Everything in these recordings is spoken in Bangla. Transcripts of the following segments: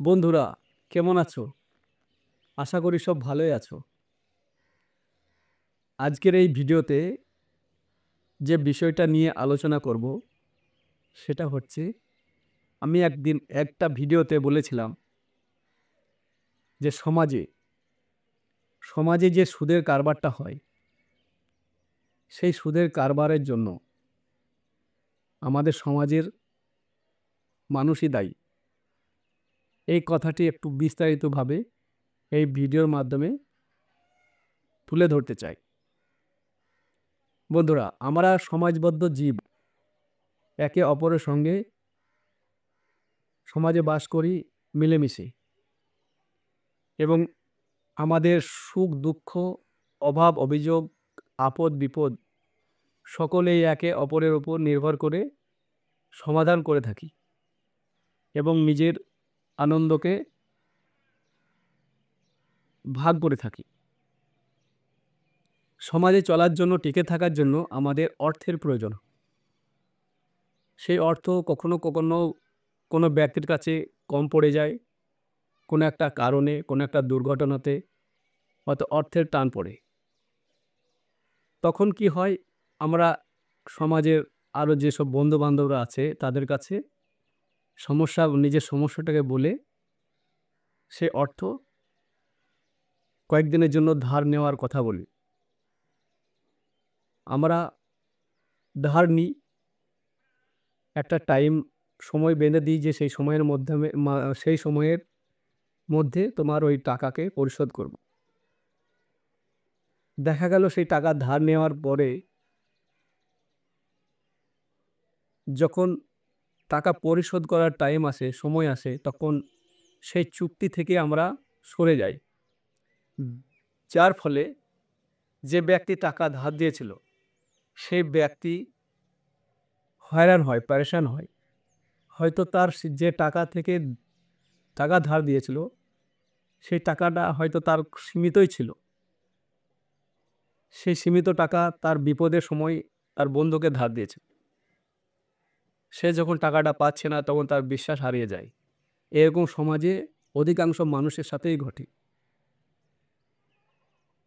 বন্ধুরা, কেমন আছো? আশা করি সব ভালোই আছো। আজকের এই ভিডিওতে যে বিষয়টা নিয়ে আলোচনা করব সেটা হচ্ছে, আমি একদিন একটা ভিডিওতে বলেছিলাম যে সমাজে যে সুদের কারবারটা হয়, সেই সুদের কারবারের জন্য আমাদের সমাজের মানুষই দায়ী। এই কথাটি একটু বিস্তারিতভাবে এই ভিডিওর মাধ্যমে তুলে ধরতে চাই। বন্ধুরা, আমরা সমাজবদ্ধ জীব, একে অপরের সঙ্গে সমাজে বাস করি মিলেমিশে, এবং আমাদের সুখ দুঃখ, অভাব অভিযোগ, আপদ বিপদ সকলেই একে অপরের উপর নির্ভর করে সমাধান করে থাকি এবং নিজের আনন্দকে ভাগ করে থাকি। সমাজে চলার জন্য, টিকে থাকার জন্য আমাদের অর্থের প্রয়োজন। সেই অর্থ কখনো কখনো কোনো ব্যক্তির কাছে কম পড়ে যায়, কোনো একটা কারণে, কোনো একটা দুর্ঘটনাতে হয়তো অর্থের টান পড়ে। তখন কি হয়, আমরা সমাজের আরও যেসব বন্ধুবান্ধবরা আছে তাদের কাছে নিজের সমস্যাটাকে বলে সে অর্থ কয়েকদিনের জন্য ধার নেওয়ার কথা বলি। আমরা ধার নিই, একটা সময় বেঁধে দিই যে সেই সময়ের মধ্যে তোমার ওই টাকাকে পরিশোধ করব। দেখা গেল সেই টাকা ধার নেওয়ার পরে যখন টাকা পরিশোধ করার সময় আসে, তখন সেই চুক্তি থেকে আমরা সরে যাই। যার ফলে যে ব্যক্তি টাকা ধার দিয়েছিল সেই ব্যক্তি হয়রান হয়, পেরেশান হয়। হয়তো তার যে টাকা ধার দিয়েছিল, সেই টাকাটা হয়তো তার সীমিতই ছিল। সেই সীমিত টাকা তার বিপদের সময় তার বন্ধুকে ধার দিয়েছে। সে যখন টাকাটা পাচ্ছে না, তখন তার বিশ্বাস হারিয়ে যায়। এরকম সমাজে অধিকাংশ মানুষের সাথেই ঘটে।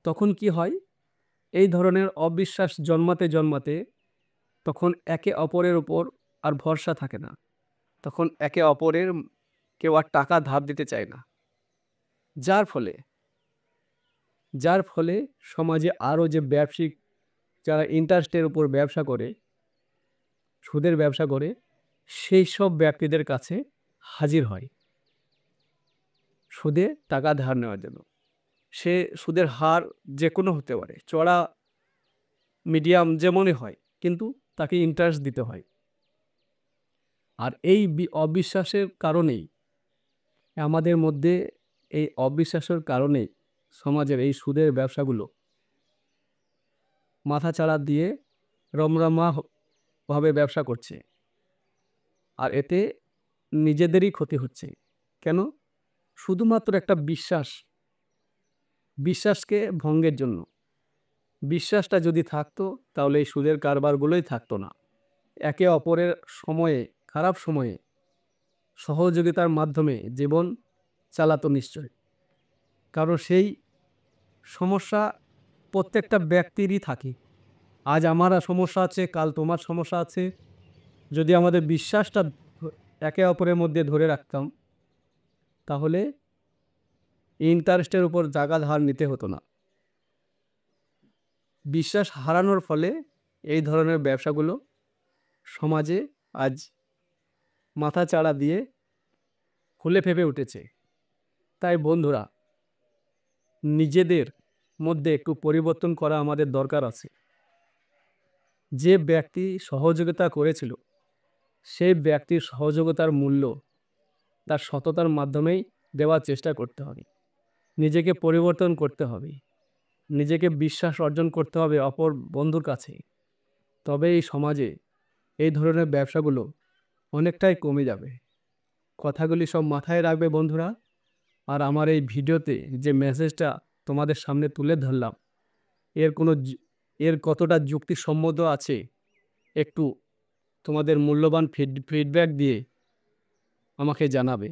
তখন কি হয়, এই ধরনের অবিশ্বাস জন্মাতে জন্মাতে তখন একে অপরের উপর আর ভরসা থাকে না। তখন একে অপরের কেউ আর টাকা ধার দিতে চায় না। যার ফলে সমাজে আরও যে ব্যবসায়িক, যারা ইন্টারেস্টের উপর ব্যবসা করে, সুদের ব্যবসা করে, সেই সব ব্যক্তিদের কাছে হাজির হয় সুদে টাকা ধার নেওয়ার জন্য। সে সুদের হার যে কোনো হতে পারে, চড়া মিডিয়াম যেমনই হয়, কিন্তু তাকে ইন্টারেস্ট দিতে হয়। আর এই অবিশ্বাসের কারণেই সমাজের এই সুদের ব্যবসাগুলো মাথাচাড়া দিয়ে রমরমা ভাবে ব্যবসা করছে। আর এতে নিজেদেরই ক্ষতি হচ্ছে। কেন? শুধুমাত্র একটা বিশ্বাসকে ভঙ্গের জন্য। বিশ্বাসটা যদি থাকতো, তাহলে এই সুদের কারবারগুলোই থাকতো না। একে অপরের খারাপ সময়ে সহযোগিতার মাধ্যমে জীবন চালাতো নিশ্চয়। কারণ সেই সমস্যা প্রত্যেকটা ব্যক্তিরই থাকে। আজ আমার সমস্যা আছে, কাল তোমার সমস্যা আছে। যদি আমাদের বিশ্বাসটা একে অপরের মধ্যে ধরে রাখতাম, তাহলে ইন্টারেস্টের উপর জায়গা ধার নিতে হতো না। বিশ্বাস হারানোর ফলে এই ধরনের ব্যবসাগুলো সমাজে আজ মাথাচাড়া দিয়ে ফুলে ফেঁপে উঠেছে। তাই বন্ধুরা, নিজেদের মধ্যে একটু পরিবর্তন করা আমাদের দরকার আছে। যে ব্যক্তি সহযোগিতা করেছিল, সেই ব্যক্তির সহযোগিতার মূল্য তার সততার মাধ্যমেই দেওয়ার চেষ্টা করতে হবে। নিজেকে পরিবর্তন করতে হবে, নিজেকে বিশ্বাস অর্জন করতে হবে অপর বন্ধুর কাছে। তবে এই সমাজে এই ধরনের ব্যবসাগুলো অনেকটাই কমে যাবে। কথাগুলি সব মাথায় রাখবে বন্ধুরা। আর আমার এই ভিডিওতে যে মেসেজটা তোমাদের সামনে তুলে ধরলাম, এর কতটা যুক্তিসম্মত আছে, একটু তোমাদের মূল্যবান ফিডব্যাক দিয়ে আমাকে জানাবে।